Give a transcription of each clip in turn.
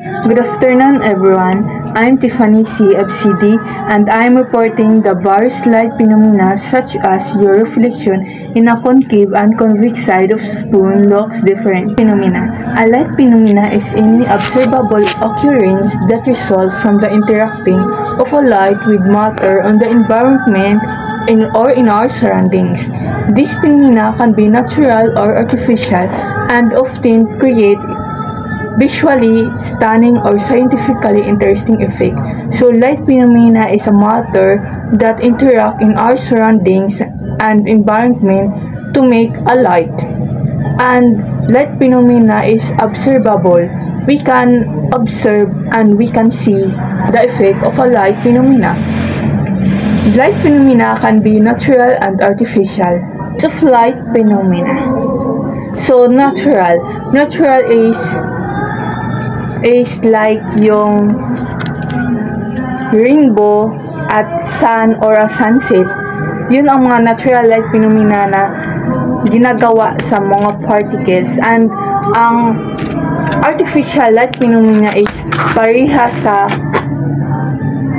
Good afternoon, everyone. I'm Tiffany C. of CD, and I'm reporting the various light phenomena such as your reflection in a concave and convex side of spoon looks different phenomena. A light phenomena is any observable occurrence that results from the interacting of a light with matter on the environment or in our surroundings. These phenomena can be natural or artificial and often create visually stunning or scientifically interesting effect. So light phenomena is a matter that interact in our surroundings and environment to make a light. And light phenomena is observable. We can observe and we can see the effect of a light phenomena. Light phenomena can be natural and artificial. Of light phenomena. So natural is like yung rainbow at sun or a sunset. Yun ang mga natural light phenomena na ginagawa sa mga particles. And ang artificial light phenomena is parehas sa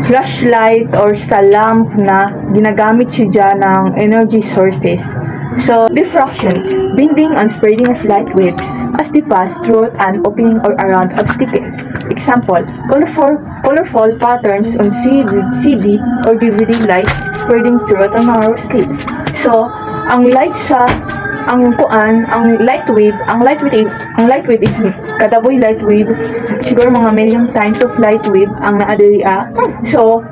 flashlight or sa lamp na ginagamit siya ng energy sources. So, diffraction, bending and spreading of light waves as they pass through an opening or around obstacle. Example, colorful patterns on CD or DVD light spreading through a narrow slit. So, ang light wave is kadaboy light wave, siguro mga million times of light wave ang naadiriya. So,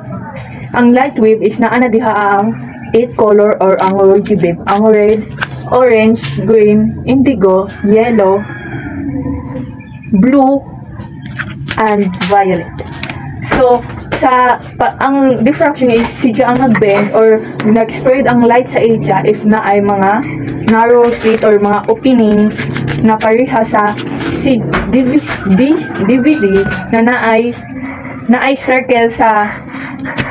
ang light wave is naana diha ang 8 color or ang RGB, ang red, orange, green, indigo, yellow, blue, and violet. So, ang diffraction is siya ang nag-bend or nag-spread ang light sa area if na ay mga narrow slit or mga opening na pareha sa DVD na naay circle sa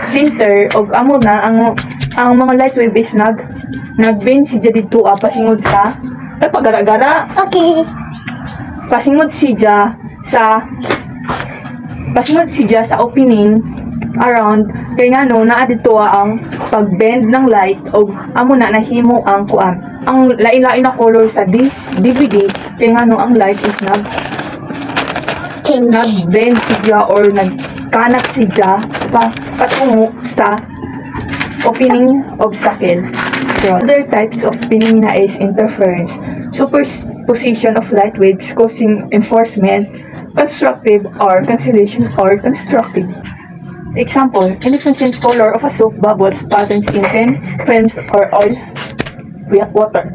center o amo na ang mga light wave is nag-bend siya dito pasingod sa pagara-gara. Okay. Pasingod siya sa opening around kay ngano naa dito ang pag-bend ng light o amo na nahimo ang kuan. Ang lain-lain na color sa DVD kay ngano ang light is nag-bend siya or nagkanat siya patungo sa opening obstacle. So, other types of phenomena is interference, superposition of light waves causing enforcement, constructive or cancellation or constructive. Example, inconsistent color of a soap bubbles patterns in films or oil with water.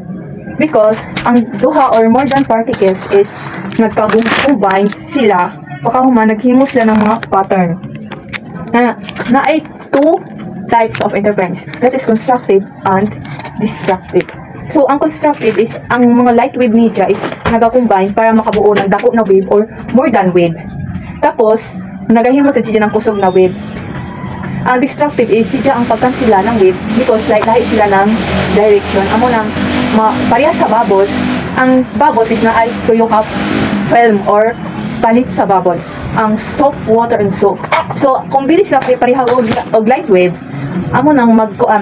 Because ang duha or more than particles is nagka-combine sila, pagkahuman naghimo sila ng mga pattern. Na ay two types of interference, that is constructive and destructive. So, ang constructive is, ang mga light wave media is nag-combine para makabuo ng dako na wave or more than wave. Tapos, nagahimo sa siya ng kusog na wave. Ang destructive is siya ang pagkansila ng wave because lahi sila ng direction. Amo nang pareha sa bubbles, ang bubbles is na ay tuyo ka film or palit sa bubbles. Ang soap, water, and soap. So, kung dili sila pareha og light wave, amo nang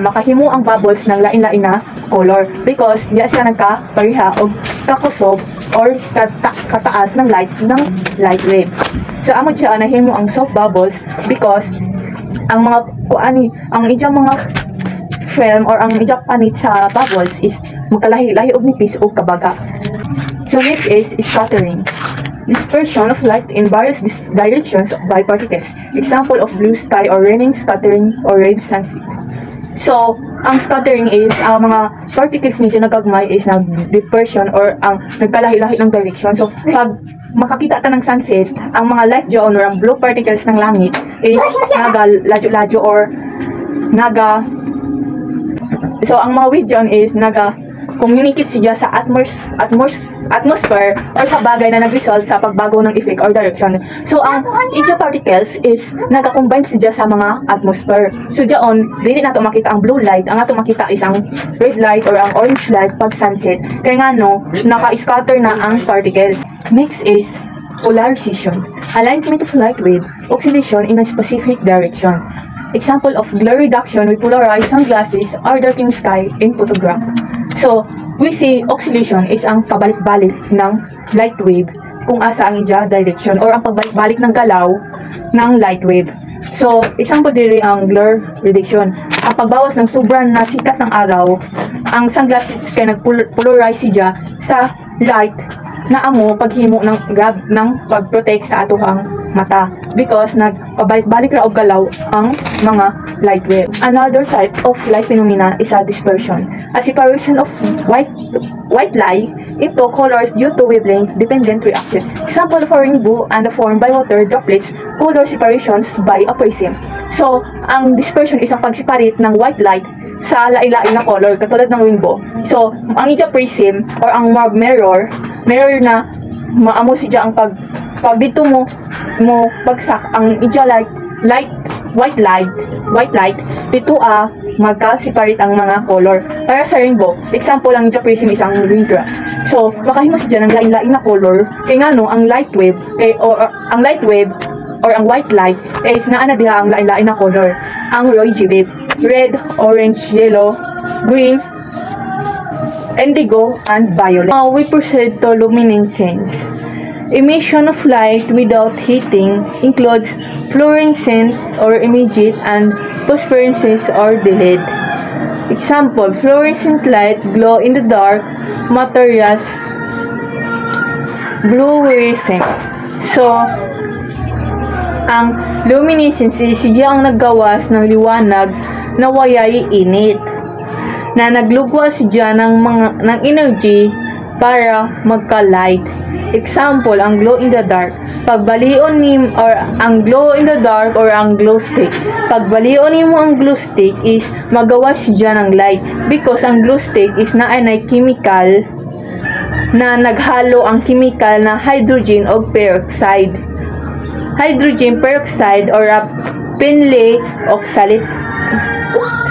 makahimo ang bubbles ng lain-lain na color because diya sila nagka-pareha og kakusog or kataas ng light wave. So, amo siya nahimo ang soap bubbles because ang mga ang iyang mga film or ang iyang panit sa bubbles is magkalahi-lahi og nipis o kabaga. So, next is scattering. Dispersion of light in various directions by particles. Example of blue sky or raining scattering or red sunset. So, ang scattering is ang mga particles medyo nagagmay is dispersion or ang nagkalahi-lahi ng direction. So, pag makakita ta ng sunset, ang mga light dyan or ang blue particles ng langit is naga-ladyo-ladyo or so, ang mga wave dyan is communicate siya sa atmosphere or sa bagay na nag-result sa pagbago ng effect or direction. So, ang each particles is nagka-combine siya sa mga atmosphere. So, diyan, dili nato makita ang blue light. Ang ato makita is ang red light or ang orange light pag sunset. Kaya nga, naka-scatter na ang particles. Next is Polarization. Alignment of light with oscillation in a specific direction. Example of glare reduction with polarized sunglasses or darkening sky in photograph. So, we see oscillation is ang pabalik-balik ng light wave kung asa ang ija direction or ang pagbalik-balik ng galaw ng light wave. So, example diri ang glare reduction. Ang pagbawas ng sobrang na sikat ng araw, ang sunglasses kay nagpolarize siya sa light na amo paghimo ng grab ng pag-protect sa atohang mata because nagpabalik-balik ra og galaw ang mga light wave. Another type of light phenomena is a dispersion, a separation of white light into colors due to wavelength dependent reaction. Example for rainbow and formed by water droplets, color separations by a prism. So, ang dispersion is ang pag-separate ng white light sa lain-lain na color katulad ng rainbow. So, ang ija prism or ang mirror na maamo siya ang pag dito mo bagsak ang ija white light dito magka-separate ang mga color. Para sa rainbow, example ang ija prism is ang raindrops. So, makahimo siya ng lain-lain na color kay ngano ang light wave or ang white light is naana diha ang lain-lain na color. Ang Roy-G wave, red, orange, yellow, green, indigo, and violet. Now we proceed to luminescence. Emission of light without heating includes fluorescent or immediate and phosphorescence or delayed. Example, fluorescent light glow in the dark, materials fluorescent. So, ang luminescence is siya ang naggawas ng liwanag na wayay init na naglugwas siya ng energy para magka-light. Example, ang glow in the dark. Pagbalion ni or ang glow in the dark or ang glow stick. Pagbalion nimo ang glow stick is magawas siya ng light because ang glow stick is naanay chemical na naghalo ang chemical na hydrogen o peroxide. Hydrogen peroxide or pinley oxalate.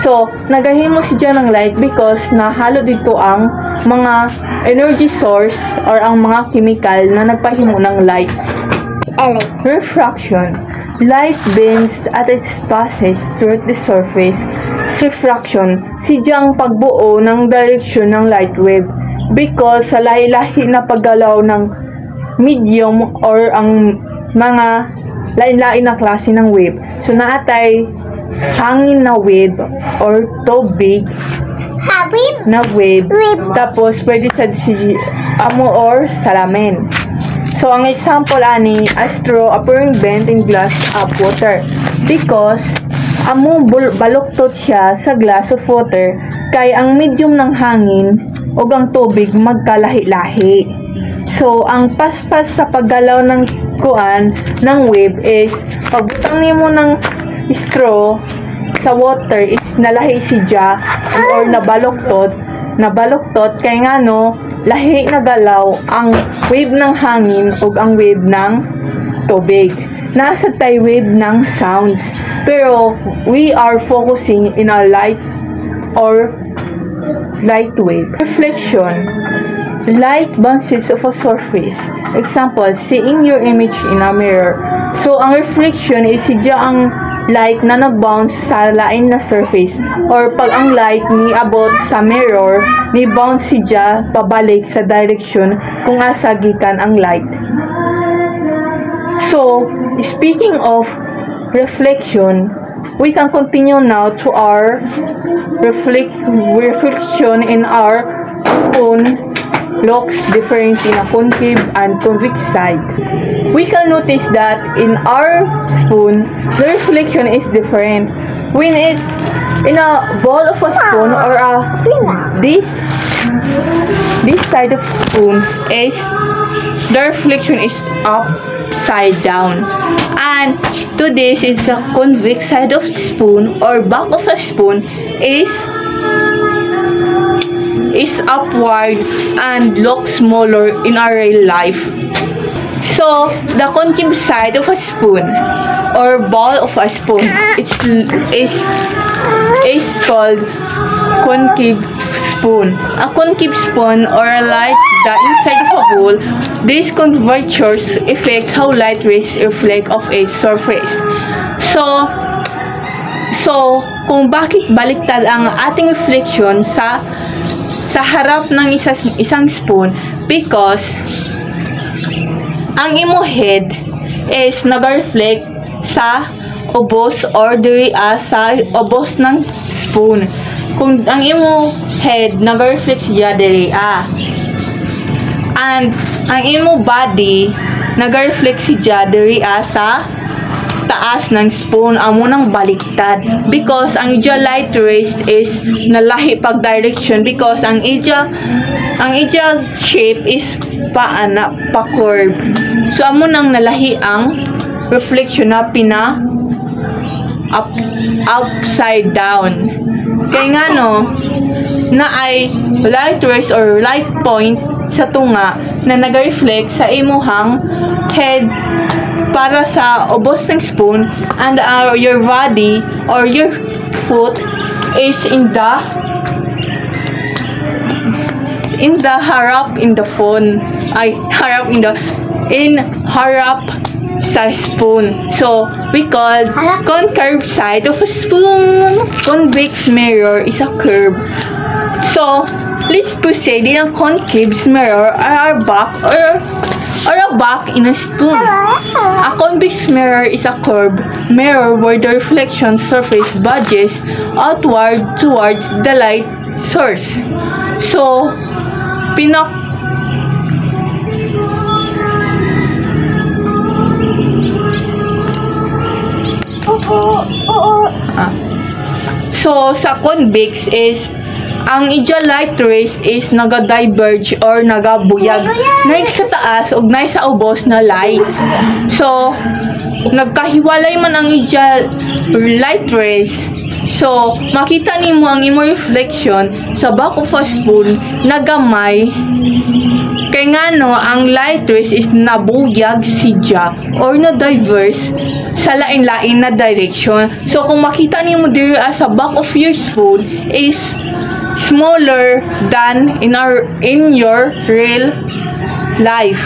So, nagahimo siya ng light because nahalo dito ang mga energy source or ang mga chemical na nagpahimo ng light. Refraction. Light bends at its passes through the surface. Refraction. Siya ang pagbuo ng direction ng light wave because sa lahi-lahi na paggalaw ng medium or ang mga lain-lain na klase ng wave. So, naatay hangin na wave or tubig na wave. Tapos, pwede sa amo or salamin. So, ang example ani, a straw appearing bent in glass of water. Because, amo baluktot siya sa glass of water kay ang medium ng hangin o ang tubig magkalahi-lahi. So, ang paspas sa paggalaw ng kuan ng wave is pagbutang nimo ng straw sa water is nalahi siya or nabaluktot kay ngano lahi na galaw ang wave ng hangin ug ang wave ng tubig. Nasa tay wave ng sounds pero we are focusing in a light or light wave. Reflection. Light bounces off a surface. Example, seeing your image in a mirror. So, ang reflection is siya ang light na nag-bounce sa lain na surface. Or pag ang light ni abot sa mirror, ni bounce siya pabalik sa direction kung asa gikan ang light. So, speaking of reflection, we can continue now to our reflection in our spoon. Looks different in a concave and convex side. We can notice that in our spoon, the reflection is different. When it's in a bowl of a spoon or this side of spoon is the reflection is upside down, and to this is the convex side of spoon or back of a spoon is upward and looks smaller in our real life. So, the concave side of a spoon or ball of a spoon is called concave spoon. A concave spoon or like the inside of a bowl, this curvatures affects how light rays reflect off a surface. So, kung bakit baliktad ang ating reflection sa harap ng isang spoon, because ang imo head is nag-reflect sa ubos or diri sa ubos ng spoon. Kung ang imo head nag-reflect siya diri and ang imo body nag-reflect siya diri sa taas ng spoon, amo nang baliktad, because ang ija light rays is nalahi pag direction, because ang ija shape is pa curve, so amo nang nalahi ang reflection na upside down. Kaya nga na ay light rays or light point sa tunga na nag-reflect sa imuhang head para sa ubos ng spoon, and your body or your foot is in the harap in the phone, harap sa spoon. So we call concave side of a spoon. Convex mirror is a curve. So let's proceed in a concave mirror or a back in a spoon. A convex mirror is a curved mirror where the reflection surface budges outward towards the light source. So, So, sa convex is ang ija light rays is naga-diverge or nagabuyag na sa taas ug nay sa ubos na light. So, nagkahiwalay man ang ija light rays. So, makita nimo ang imo reflection sa back of a spoon na gamay. Kay ngano ang light rays is nabuyag siya or na-diverse sa lain-lain na direction. So, kung makita nimo diri sa back of your spoon is smaller than in your real life.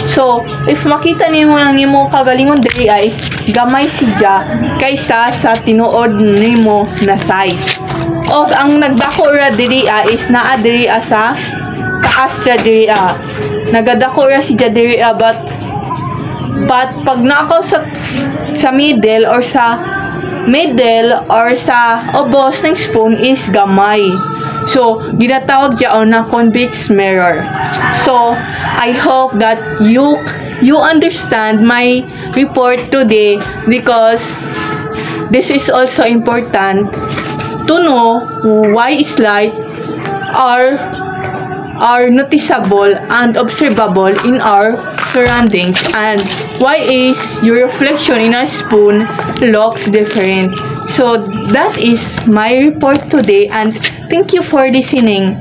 So, if makita nimo ang imo kagalingon diri is gamay siya kaysa sa tinuod nimo na size. O ang nagdako ra diri is naa diri sa taas ra diri nagadako ra siya diri but pag nakaw sa middle or sa ubos ng spoon is gamay. So, ginatawag diyan na convex mirror. So, I hope that you understand my report today, because this is also important to know why is light are noticeable and observable in our surroundings, and why is your reflection in a spoon looks different. So that is my report today, and thank you for listening.